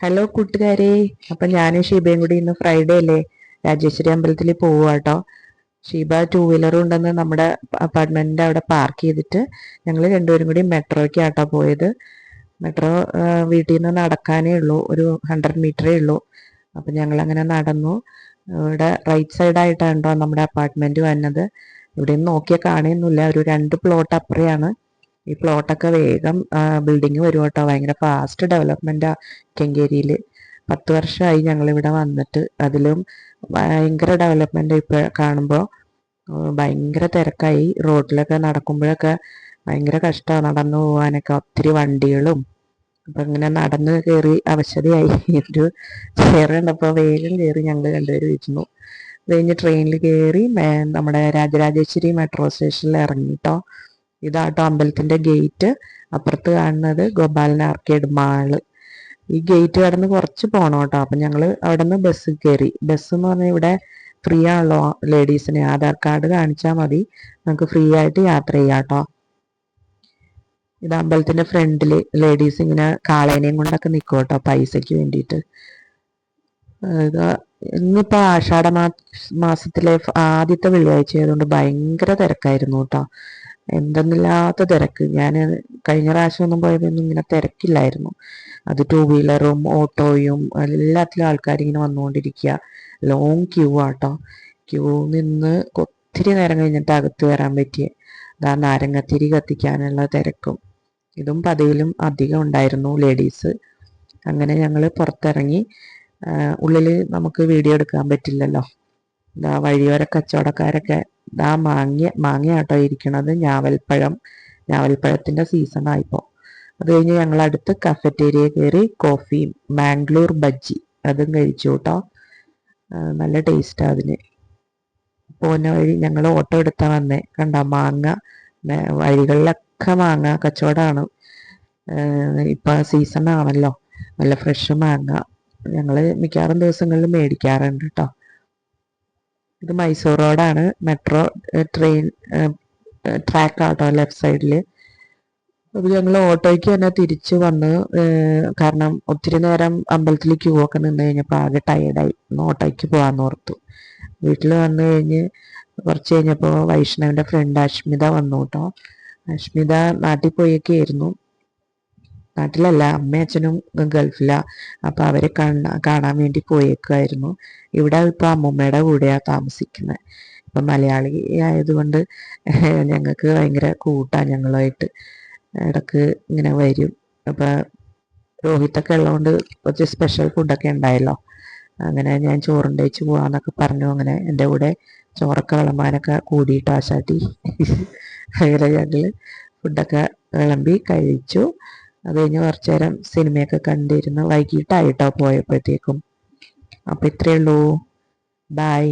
Hello കൂട്ടുകാരെ. അപ്പം ഞാനും ഷീബയും കൂടി ഇന്ന് ഫ്രൈഡേ അല്ലേ, രാജേശ്വരി അമ്പലത്തിൽ പോവുക. ഷീബ ടൂ വീലർ ഉണ്ടെന്ന് നമ്മുടെ അപ്പാർട്ട്മെന്റിന്റെ അവിടെ പാർക്ക് ചെയ്തിട്ട് ഞങ്ങൾ രണ്ടുപേരും കൂടി മെട്രോയ്ക്കാട്ടോ പോയത്. മെട്രോ വീട്ടിൽ നിന്ന് നടക്കാനേ ഉള്ളൂ, ഒരു 100 മീറ്ററേ ഉള്ളൂ. അപ്പം ഞങ്ങൾ അങ്ങനെ നടന്നു. ഇവിടെ റൈറ്റ് സൈഡായിട്ടാണോ നമ്മുടെ അപ്പാർട്ട്മെന്റ് വന്നത്. ഇവിടെ നിന്ന് നോക്കിയാൽ കാണുന്നില്ല, ഒരു 2 പ്ലോട്ട് അപ്പുറയാണ്. ഈ പ്ലോട്ടൊക്കെ വേഗം ബിൽഡിങ് വരും കേട്ടോ. ഭയങ്കര ഫാസ്റ്റ് ഡെവലപ്മെൻറ്റാ കെങ്കേരിയിൽ. 10 വർഷമായി ഞങ്ങളിവിടെ വന്നിട്ട്. അതിലും ഭയങ്കര ഡെവലപ്മെൻറ്റ് ഇപ്പോൾ കാണുമ്പോൾ. ഭയങ്കര തിരക്കായി. റോഡിലൊക്കെ നടക്കുമ്പോഴൊക്കെ ഭയങ്കര കഷ്ടമാണ് നടന്നു പോകാനൊക്കെ, ഒത്തിരി വണ്ടികളും. അപ്പം ഇങ്ങനെ നടന്ന് കയറി അവശതയായി. ഒരു ചെയർ കണ്ടപ്പോൾ വേഗം കയറി ഞങ്ങൾ രണ്ടുപേരും ഇരുന്നു. അത് കഴിഞ്ഞ് ട്രെയിനിൽ കയറി നമ്മുടെ രാജരാജേശ്വരി മെട്രോ സ്റ്റേഷനിൽ ഇറങ്ങിട്ടോ. ഇതാട്ടോ അമ്പലത്തിന്റെ ഗേറ്റ്. അപ്പുറത്ത് കാണുന്നത് ഗോപാലൻ ആർക്കേഡ് മാള്. ഈ ഗേറ്റ് കടന്ന് കുറച്ച് പോകണം കേട്ടോ. അപ്പം ഞങ്ങൾ അവിടെ നിന്ന് ബസ് കയറി. ബസ് എന്ന് പറഞ്ഞാൽ ഇവിടെ ഫ്രീ ആണല്ലോ ലേഡീസിന്. ആധാർ കാർഡ് കാണിച്ചാൽ മതി, നമുക്ക് ഫ്രീ ആയിട്ട് യാത്ര ചെയ്യാം കേട്ടോ. ഇത് അമ്പലത്തിന്റെ ഫ്രണ്ടിൽ ലേഡീസ് ഇങ്ങനെ കാളേനെയും കൊണ്ടൊക്കെ നിൽക്കും കേട്ടോ, പൈസയ്ക്ക് വേണ്ടിയിട്ട്. ഇത് ഇന്നിപ്പോൾ ആഷാഢ മാസത്തിലെ ആദ്യത്തെ വെള്ളിയാഴ്ച ആയതുകൊണ്ട് ഭയങ്കര തിരക്കായിരുന്നു കേട്ടോ. എന്തെന്നില്ലാത്ത തിരക്ക്. ഞാൻ കഴിഞ്ഞ പ്രാവശ്യം ഒന്നും പോയതൊന്നും ഇങ്ങനെ തിരക്കില്ലായിരുന്നു. അത് ടൂ വീലറും ഓട്ടോയും എല്ലാത്തിലും ആൾക്കാരിങ്ങനെ വന്നുകൊണ്ടിരിക്കുക. ലോങ് ക്യൂ ആട്ടോ. ക്യൂ നിന്ന് ഒത്തിരി നേരം കഴിഞ്ഞിട്ട് അകത്ത് വരാൻ പറ്റിയ. അതാ നാരങ്ങത്തിരി കത്തിക്കാനുള്ള തിരക്കും. ഇതും പതിവിലും അധികം ഉണ്ടായിരുന്നു ലേഡീസ്. അങ്ങനെ ഞങ്ങൾ പുറത്തിറങ്ങി. ഉള്ളിൽ നമുക്ക് വീഡിയോ എടുക്കാൻ പറ്റില്ലല്ലോ. ഇതാ വഴിയോര കച്ചവടക്കാരൊക്കെ ഇതാ മാങ്ങയാട്ടോ ഇരിക്കണത്. ഞാവൽപ്പഴത്തിൻ്റെ സീസണായിപ്പോൾ. അത് കഴിഞ്ഞ് ഞങ്ങൾ അടുത്ത് കഫറ്റേരിയ കയറി കോഫിയും മാംഗ്ലൂർ ബജ്ജി അതും കഴിച്ചു കേട്ടോ. നല്ല ടേസ്റ്റാണ് അതിന്. പോകുന്ന വഴി ഞങ്ങൾ ഓട്ടോ എടുത്താൽ വന്നേ. കണ്ട മാങ്ങ വഴികളിലൊക്കെ മാങ്ങ കച്ചവടമാണ്. ഇപ്പം സീസണാണല്ലോ, നല്ല ഫ്രഷ് മാങ്ങ. ഞങ്ങൾ മിക്കവാറും ദിവസങ്ങളിൽ മേടിക്കാറുണ്ട് കേട്ടോ. ഇത് മൈസൂർ റോഡാണ്. മെട്രോ ട്രെയിൻ ട്രാക്ക് ആട്ടോ ലെഫ്റ്റ് സൈഡിൽ. അപ്പോൾ ഞങ്ങൾ ഓട്ടോയ്ക്ക് തന്നെ തിരിച്ച് വന്ന്. കാരണം ഒത്തിരി നേരം അമ്പലത്തിൽ ക്യൂ ഒക്കെ നിന്ന് കഴിഞ്ഞപ്പോൾ ആകെ ടയേർഡായി. ഓട്ടോയ്ക്ക് പോകാമെന്ന് ഓർത്തു. വീട്ടിൽ വന്നു കഴിഞ്ഞ് കുറച്ച് കഴിഞ്ഞപ്പോൾ വൈഷ്ണവിൻ്റെ ഫ്രണ്ട് അഷ്മിത വന്നു കേട്ടോ. അഷ്മിത നാട്ടിൽ പോയൊക്കെ ആയിരുന്നു. നാട്ടിലല്ല, അമ്മയും അച്ഛനും ഗൾഫിലാണ്. അപ്പോൾ അവരെ കാണാൻ വേണ്ടി പോയേക്കുമായിരുന്നു. ഇവിടെ ഇപ്പോൾ അമ്മൂമ്മയുടെ കൂടെയാണ് താമസിക്കുന്നത്. ഇപ്പം മലയാളി ആയതുകൊണ്ട് ഞങ്ങൾക്ക് ഭയങ്കര കൂട്ടാണ്. ഞങ്ങളുമായിട്ട് ഇടയ്ക്ക് ഇങ്ങനെ വരും. അപ്പോൾ രോഹിത്തൊക്കെ ഉള്ളതുകൊണ്ട് കുറച്ച് സ്പെഷ്യൽ ഫുഡൊക്കെ ഉണ്ടായല്ലോ. അങ്ങനെ ഞാൻ ചോറുണ്ടേച്ച് പോകാമെന്നൊക്കെ പറഞ്ഞു. അങ്ങനെ എൻ്റെ കൂടെ ചോറൊക്കെ വിളമ്പാനൊക്കെ കൂടിയിട്ട് ആശാട്ടി. അങ്ങനെ ഞങ്ങൾ ഫുഡൊക്കെ വിളമ്പി കഴിച്ചു. അത് കഴിഞ്ഞ് കുറച്ച് നേരം സിനിമയൊക്കെ കണ്ടിരുന്നു. വൈകിട്ടായിട്ടോ പോയപ്പോഴത്തേക്കും. അപ്പോൾ ഇത്രയേ ഉള്ളൂ. ബായ്.